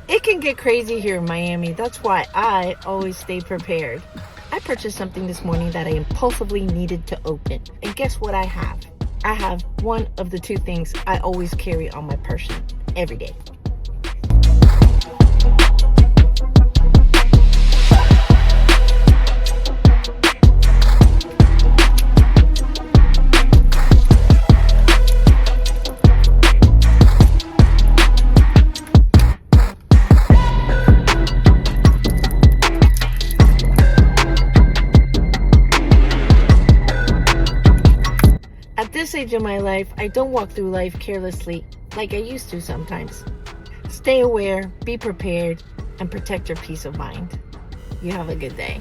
It can get crazy here in Miami. That's why I always stay prepared. I purchased something this morning that I impulsively needed to open. And guess what I have? I have one of the two things I always carry on my person every day. At this age of my life, I don't walk through life carelessly like I used to sometimes. Stay aware, be prepared, and protect your peace of mind. You have a good day.